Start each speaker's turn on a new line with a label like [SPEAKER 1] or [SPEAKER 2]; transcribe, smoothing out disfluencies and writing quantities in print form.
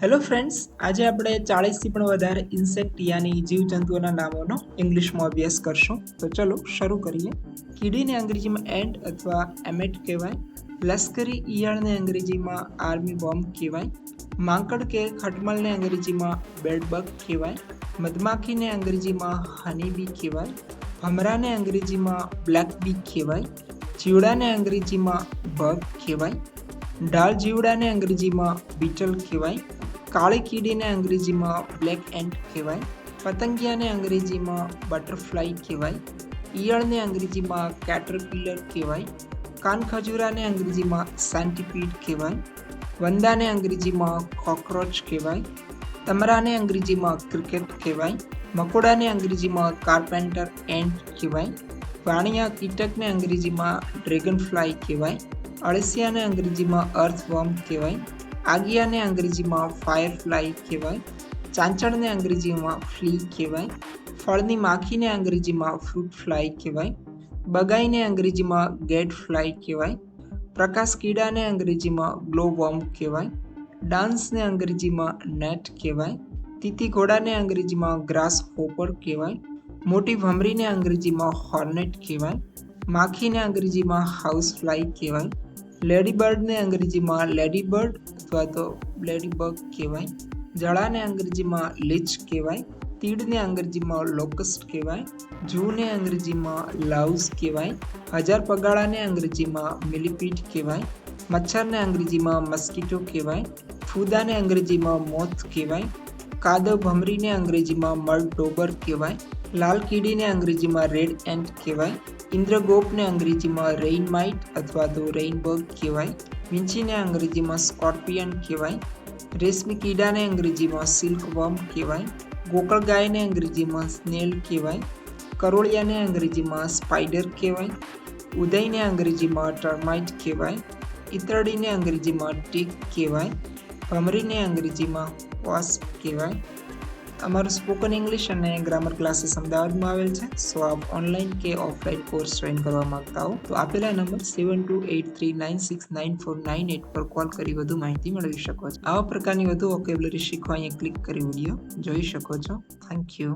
[SPEAKER 1] Hello friends, આજે આપણે 40થી પણ વધારે ઇન્સેક્ટ યાની જીવજંતુઓના નામોનો ઇંગ્લિશમાં અભ્યાસ કરશું. તો ચલો શરૂ કરીએ. કીડીને અંગ્રેજીમાં એન્ટ અથવા એમેટ કહેવાય. લશ્કરી ઈયળને અંગ્રેજીમાં આર્મી બોમ્બ કહેવાય. માંકડ કે ખટમલને અંગ્રેજીમાં બેડબગ કહેવાય. મધમાખીને અંગ્રેજીમાં હનીબી કહેવાય. ભમરાને અંગ્રેજીમાં બ્લેક બી કહેવાય. જીવડાને અંગ્રેજીમાં બગ કહેવાય. ડાળ જીવડાને અંગ્રેજીમાં બીટલ કહેવાય. કાળી કીડીને અંગ્રેજીમાં બ્લેક એન્ટ કહેવાય. પતંગિયાને અંગ્રેજીમાં બટરફ્લાય કહેવાય. ઈયળને અંગ્રેજીમાં કેટરપિલર કહેવાય. કાનખજૂરાને અંગ્રેજીમાં સેન્ટીપીડ કહેવાય. વંદાને અંગ્રેજીમાં કોકરોચ કહેવાય. તમરાને અંગ્રેજીમાં ક્રિકેટ કહેવાય. મકોડાને અંગ્રેજીમાં કાર્પેન્ટર એન્ટ કહેવાય. વાણિયા કીટકને અંગ્રેજીમાં ડ્રેગનફ્લાય કહેવાય. અળસિયાને અંગ્રેજીમાં અર્થવર્મ કહેવાય. આગિયાને અંગ્રેજીમાં ફાયરફ્લાય કહેવાય. ચાંચડને અંગ્રેજીમાં ફ્લી કહેવાય. ફળની માખીને અંગ્રેજીમાં ફ્રૂટ ફ્લાય કહેવાય. બગાઈને અંગ્રેજીમાં ગેટ ફ્લાય કહેવાય. પ્રકાશ કીડાને અંગ્રેજીમાં ગ્લોવર્મ કહેવાય. ડાન્સને અંગ્રેજીમાં નેટ કહેવાય. તીતી ઘોડાને અંગ્રેજીમાં ગ્રાસ હોપર કહેવાય. મોટી ભમરીને અંગ્રેજીમાં હોર્નેટ કહેવાય. માખીને અંગ્રેજીમાં હાઉસ ફ્લાય કહેવાય. લેડીબર્ડને અંગ્રેજીમાં લેડીબર્ડ અથવા તો લેડીબગ કહેવાય. જળાને અંગ્રેજીમાં લીચ કહેવાય. તીડને અંગ્રેજીમાં લોકસ્ટ કહેવાય. જૂને અંગ્રેજીમાં લાઉઝ કહેવાય. હજાર પગાળાને અંગ્રેજીમાં મિલીપીડ કહેવાય. મચ્છરને અંગ્રેજીમાં મસ્કીટો કહેવાય. ફૂદાને અંગ્રેજીમાં મોથ કહેવાય. કાદવ ભમરીને અંગ્રેજીમાં મડ ડોબર કહેવાય. લાલ કીડીને અંગ્રેજીમાં રેડ એન્ટ કહેવાય. ઇન્દ્રગોપને અંગ્રેજીમાં રેઇનમાઇટ અથવા તો રેઇનબગ કહેવાય. વીંછીને અંગ્રેજીમાં સ્કોર્પિયન કહેવાય. રેશમી કીડાને અંગ્રેજીમાં સિલ્કવર્મ કહેવાય. ગોકળગાયને અંગ્રેજીમાં સ્નેલ કહેવાય. કરોળિયાને અંગ્રેજીમાં સ્પાઈડર કહેવાય. ઉદયને અંગ્રેજીમાં ટર્માઇટ કહેવાય. ઈતરડીને અંગ્રેજીમાં ટીક કહેવાય. ભમરીને અંગ્રેજીમાં વાસ્પ કહેવાય. અમારું સ્પોકન ઇંગ્લિશ અને ગ્રામર ક્લાસીસ અમદાવાદમાં આવેલ છે. સો આપ ઓનલાઈન કે ઓફલાઈન કોર્સ જોઈન કરવા માંગતા હો તો આપેલા નંબર 7283969498 પર કોલ કરી વધુ માહિતી મેળવી શકો છો. આવા પ્રકારની વધુ વોકેબ્યુલરી શીખવા અહીંયા ક્લિક કરી વિડીયો જોઈ શકો છો. Thank you.